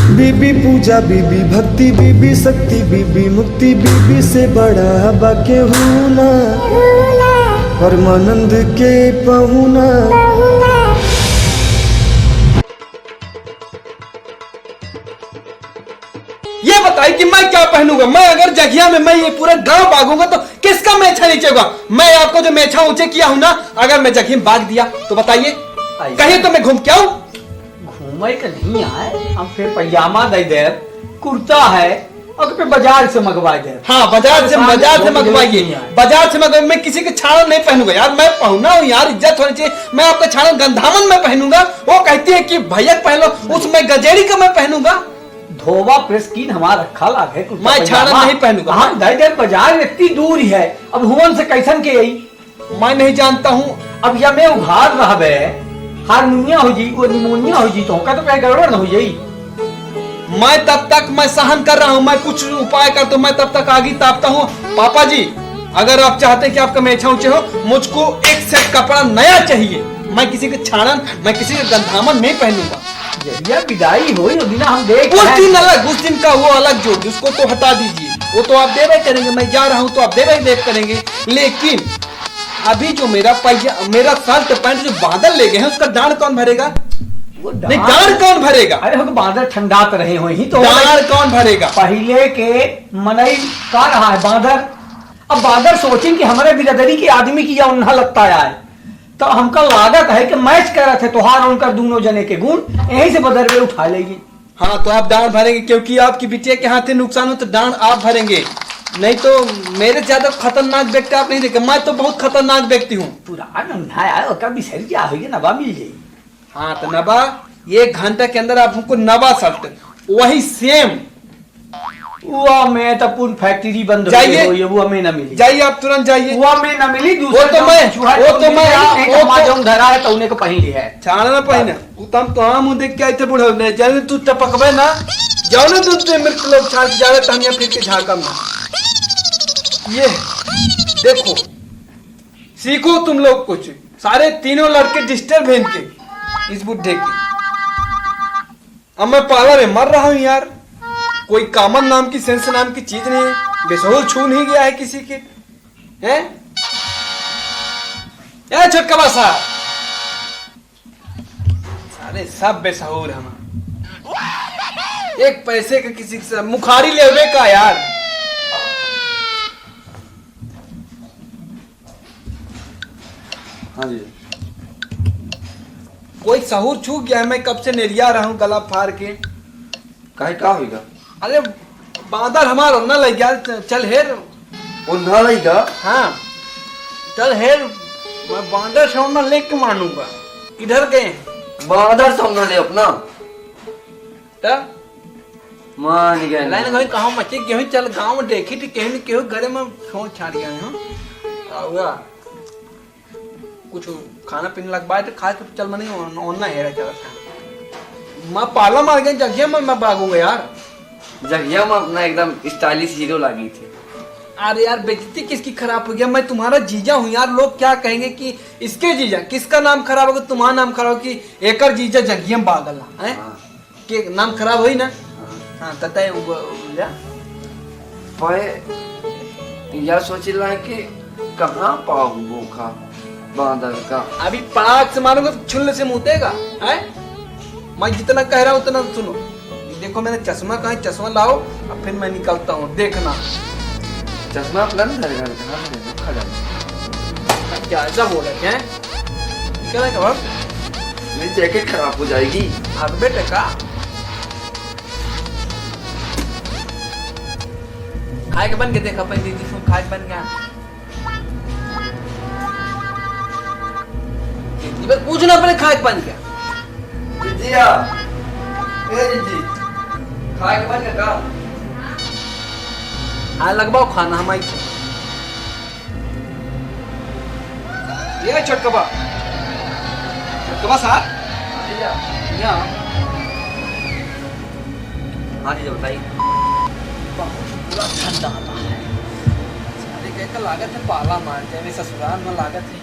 बीबी पूजा, बीबी भक्ति, बीबी शक्ति, बीबी मुक्ति, बीबी से बड़ा बाके हूना, परमानंद के पहुना। ये बताइए कि मैं क्या पहनूंगा? मैं अगर जगिया में मैं ये पूरा गांव भागूंगा तो किसका मेछा नीचे होगा? मैं आपको जो मेछा ऊंचे किया हूं ना, अगर मैं जगिया में भाग दिया तो बताइए, कहीं तो मैं घूम के आऊं? घूमे का नहीं आए, हम फिर पजामा दे दे, कुर्ता है और फिर बाजार से मंगवा दे। हाँ, बाजार से मंगवाइए, बाजार से मंगवाइए। मैं किसी के छाड़न नहीं पहनूंगा यार, मैं पहुना हूँ यार, इज्जत होनी चाहिए। मैं आपका छाड़न गंधामन में पहनूंगा, वो कहती है कि भैया पहन लो, उसमें गजेड़ी का मैं पहनूंगा। धोबा प्रेस्कीन हमारा रखा लाग है, मैं छाड़न नहीं पहनूंगा। हाँ, दे बाजार इतनी दूर ही है, अब हुवन से कैसन के यही मैं नहीं जानता हूँ। अब या मैं उघार रहा हारमोनिया हो जी, को निमोनिया हो जी, तो कहीं गड़बड़ न हो जाई। मैं तब तक मैं सहन कर रहा हूँ, मैं कुछ उपाय करता हूँ, मैं तब तक आगे तापता हूँ। पापा जी, अगर आप चाहते हैं कि आपका मेछा ऊंचे हो, मुझको एक सेट कपड़ा नया चाहिए। मैं किसी के छाड़न, मैं किसी के गंधामन नहीं पहनूंगा। जब विदाई हो दिन हम देख उस दिन अलग, उस दिन का वो अलग जोड़, उसको तो हटा दीजिए, वो तो आप देवे करेंगे। मैं जा रहा हूँ तो आप देवे करेंगे, लेकिन अभी जो मेरा शर्ट पैंट जो बादल ले गए हैं, उसका दांड कौन भरेगा? नहीं, दांड कौन भरेगा? अरे हम बादल ठंडात रहे हो ही तो दांड कौन भरेगा? पहले के मनई का रहा है बादर। अब बादर सोचें कि हमारे बिरादरी के आदमी की या उन्हा लगता है, तो हमका लागत है कि मैच कर रहे थे तुहार उनका दोनों जने के गुण, यहीं से बदरवे उठा लेगी। हाँ, तो आप दांड भरेंगे, क्योंकि आपकी बिटिया के हाथ नुकसान हो तो दांड आप भरेंगे। नहीं तो मेरे ज्यादा खतरनाक व्यक्ति आप नहीं देखे, मैं तो बहुत खतरनाक व्यक्ति हूँ। नबा मिल जाये। हाँ, तो नबा 1 घंटा के अंदर आप हमको नवा शर्ट वही सेम वो में तो पूरी फैक्ट्री बंद जाइए, हो गई, वो में ना मिली। जाइए, आप तुरंत जाइए। वो में ना मिली, वो तो मैं धरा है तो उन्हें को पहन लिया है, छाड़ना पहना। तम तो हम देख के आए बुढ़ा ने जाने तू टपकबे ना, जाओ ना दूध मेरे को लोग छाड़ जावे तनिया फिर के झाका में। ये देखो, सीखो तुम लोग कुछ, सारे तीनों लड़के डिस्टर्ब हैं इनके, इस बुढ़े के। अब मैं पाला में मर रहा हूं यार, कोई कामन नाम की, सेंस नाम की चीज नहीं है, बेसहोल छू नहीं गया है किसी के, हैं? यार छोटका बासा, सारे सब बेसहोल हम, एक पैसे का किसी से मुखारी लेवे का यार। हाँ जी, कोई सहूर छूट गया है, मैं कब से नेरिया रहा हूँ गला फाड़ के। काहे का होगा? अरे बादल हमारा उन्ना लग गया, चल हेर उन्हा लगा। हाँ चल हेर, मैं बांदर से उन्ना लेके मानूंगा। किधर गए? बादर समझ ले अपना तब मान गए लाइन गए कहाँ मचे गेहूं, चल गांव में देखी थी केहू न केहू घरे में सोच छाड़ गया है। कुछ खाना पीने लग बाय तो खा के चल मनी ओना हेरा चला था। मैं पाला मार गया जगह में, मैं भागूंगा यार। जगिया में अपना एकदम स्टाइलिश हीरो लगी थी। अरे यार बेइज्जती किसकी खराब हो गया? मैं तुम्हारा जीजा हूँ यार, लोग क्या कहेंगे कि इसके जीजा, किसका नाम खराब होगा? तुम्हारा नाम खराब हो कि एकर जीजा जगिया बागल है, के नाम खराब हुई ना। हाँ तता यार सोच रहा है कि कहाँ पाऊ भूखा बांदर का। अभी पड़ाक से मारूंगा तो छुल्ले से मुतेगा है। मैं जितना कह रहा हूँ उतना सुनो। देखो मैंने चश्मा कहा, चश्मा लाओ अब फिर मैं निकलता हूँ, देखना। चश्मा अपना क्या ऐसा बोला क्या है? क्या है कबाब? मेरी जैकेट खराब हो जाएगी। अब बेटे का खाए के बन के देखा, अपन दीदी सुन खाए बन गया। बस पूछना अपने खाए के बन गया। जिजिया, ए जिजी, खाए के बन गया का? हाँ लगवाओ खाना हमारी। ये छोटकबा, छोटकबा साहब यहाँ। हाँ जी बताइए। पूरा ठंडा आता है। सारे कह का लागत है पाला मार जाए, ससुराल में लागत है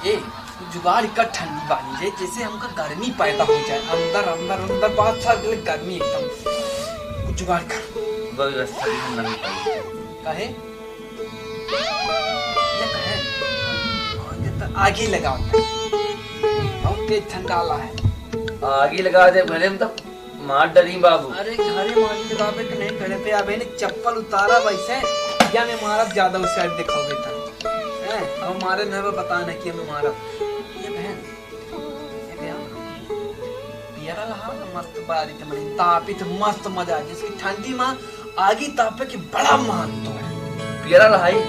ये जुगाड़ का ठंडी वाली है, जैसे हमका गर्मी पैदा हो जाए अंदर अंदर अंदर, बात सारी गर्मी एकदम। कुछ जुगाड़ कर व्यवस्था भी हम नहीं पाई। कहे ये कहे ये तो आगे लगाओ, बहुत तेज ठंडा आला है। आगे लगा दे भले हम तो मार डरी बाबू। अरे घरे मार लगावे के नहीं, घरे पे आवे ने चप्पल उतारा वैसे या मैं मारा ज्यादा उस साइड दिखाओ बेटा हैं, अब हमारे न बता ना कि हमें मारा। ये बहन ये गया पियरा रहा मस्त बारी ते मनी तापी तो मस्त मजा आ, जिसकी ठंडी मां आगी तापे की बड़ा मान तो है। पियरा रहाई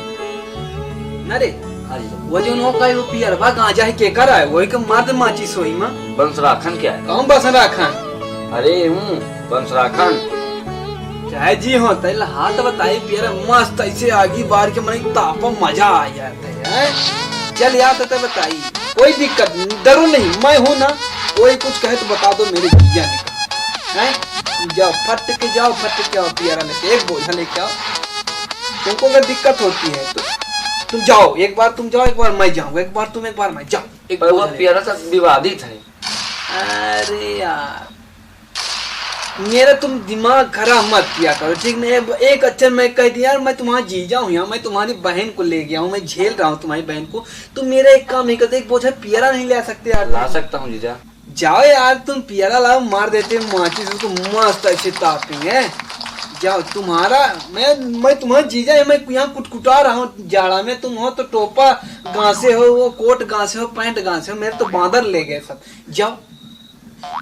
न रे वो जो नो का वो पियरवा गांजा है के कर है, वही के मर्द माची सोई मां बंसराखन क्या है? कौन बसरा खान? अरे हूँ बंसराखन चाहे जी हो तैला हाथ बताई पियरा मस्त ऐसे आगी बार के मनी तापा मजा आ जाता है। चल यार तो बताई कोई दिक्कत नहीं, डरो नहीं, मैं हूं ना, कोई कुछ कहे तो बता दो मेरे भैया ने कहा है। जाओ फट के जाओ, फट के आओ पियरा लेके, एक बोझा लेके आओ। तुमको अगर दिक्कत होती है तो तुम जाओ, एक बार तुम जाओ, एक बार मैं जाऊँ, एक बार तुम, एक बार मैं जाओ। एक पर वो बोझा पियरा सब विवादित है। अरे यार मेरा तुम दिमाग खराब मत किया करो, ठीक नहीं? एक अक्षर मैं कह दिया यार, मैं तुम्हारा जीजा हूँ यहाँ, मैं तुम्हारी बहन को ले गया हूँ, मैं झेल रहा हूँ तुम्हारी बहन को, तुम मेरा एक काम नहीं करते, एक बोझा पियरा नहीं ले सकते यार? ला सकता हूँ जीजा। जाओ यार, तुम पियरा लाओ, मार देते माचिस उसको मस्त ऐसे तापेंगे। जाओ तुम्हारा मैं तुम्हारा जीजा है, मैं यहाँ कुटकुटा रहा हूँ जाड़ा में, तुम हो तो टोपा गांसे हो, वो कोट गांसे हो, पैंट गांसे हो, मेरे तो बांदर ले गए सब। जाओ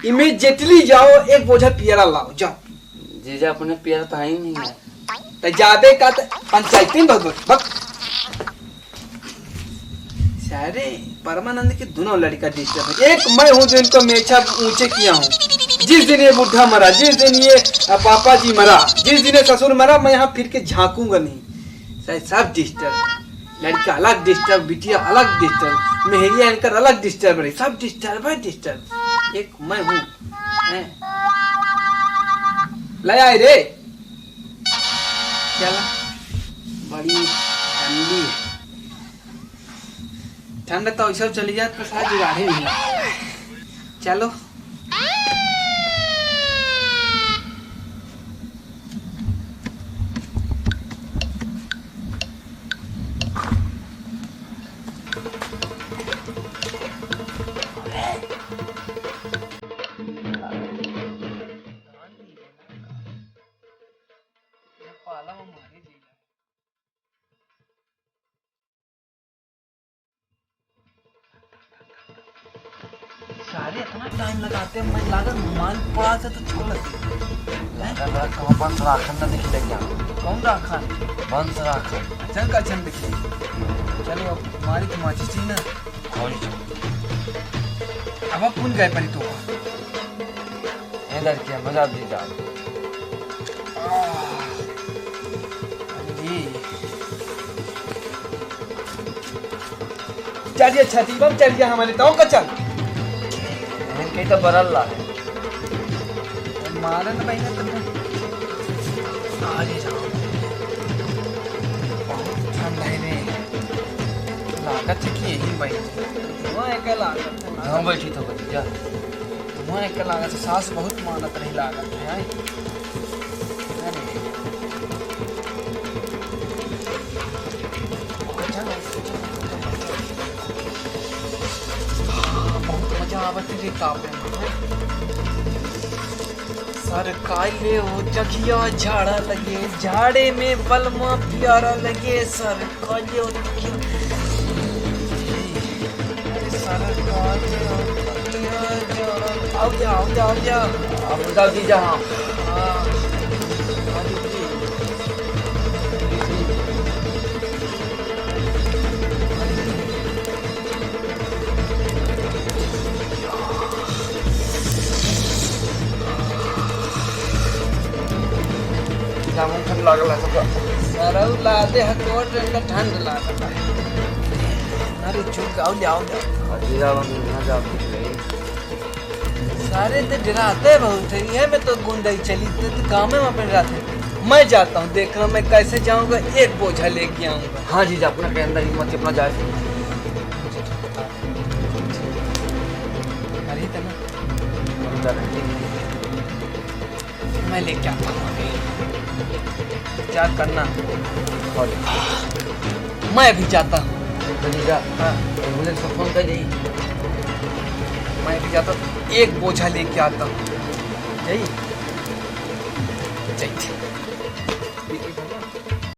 इमीडिएटली जाओ, एक बोझा पियरा लाओ, जाओ। जीजा अपने पियरा तो ही नहीं है तो जाबे का पंचायती बक सारे परमानंद के दोनों लड़का डिस्टर्ब है। एक मैं हूँ जो इनको मेछा ऊंचे किया हूँ। जिस दिन ये बुढ़ा मरा, जिस दिन ये पापा जी मरा, जिस दिन ये ससुर मरा, मैं यहाँ फिर के झांकूंगा नहीं। सब डिस्टर्ब, लड़का अलग डिस्टर्ब, बिटिया अलग डिस्टर्ब, मेहरिया इनकर अलग डिस्टर्ब रही, सब डिस्टर्ब है डिस्टर्ब। एक मैं हूँ ले आए रे, चला बड़ी ठंडी ठंड तो ऐसा चली जाए तो साथ जुगाड़े नहीं। चलो सारे इतना टाइम लगाते हैं, मैं लागत मान पड़ा था तो छोड़ कहाँ बंसराखन न दिख क्या? कौन राखन? बंसराखन चल का चल दिखे। चलो अब हमारी तो माची ना, अब कौन गए परी तो इधर क्या मजा जीजा। चलिए छतीबम चल गया हमारे तो का चल इनके तो बरल ला है मारन भाई ना तुमने आगे जाओ। बहुत ठंड है रे, लागत है कि यही भाई वहाँ एक लागत है। हाँ बैठी तो जीजा, वहाँ एक लागत है, सास बहुत मानत नहीं लागत है। सर काले हो जगिया झाड़ा लगे, झाड़े में बलमा प्यारा लगे, सर काले हो जगिया, सर काले हो जगिया झाड़ा। आओ जा आओ जा आओ जा, अब बताओ जीजा। हाँ ठंड लागल है सबका। सरऊ लादे हकोर रंग ठंड लागल है। अरे चुप आओ जाओ जीजा हम ना जा रही। सारे तो डराते बहुत है, ये मैं तो गुंडई चली तो गाँव में अपन रहते। मैं जाता हूँ, देख रहा हूँ मैं कैसे जाऊँगा, एक बोझा लेके आऊँगा। हाँ जीजा अपना के अंदर हिम्मत अपना जाए। सुंदर है। मैं लेके आता हूँ अभी। क्या करना, और मैं अभी जाता हूँ। भतीजा, हाँ, एम्बुलेंस को फोन कर दी। मैं अभी जाता हूँ, एक बोझा लेके आता हूँ। यही जय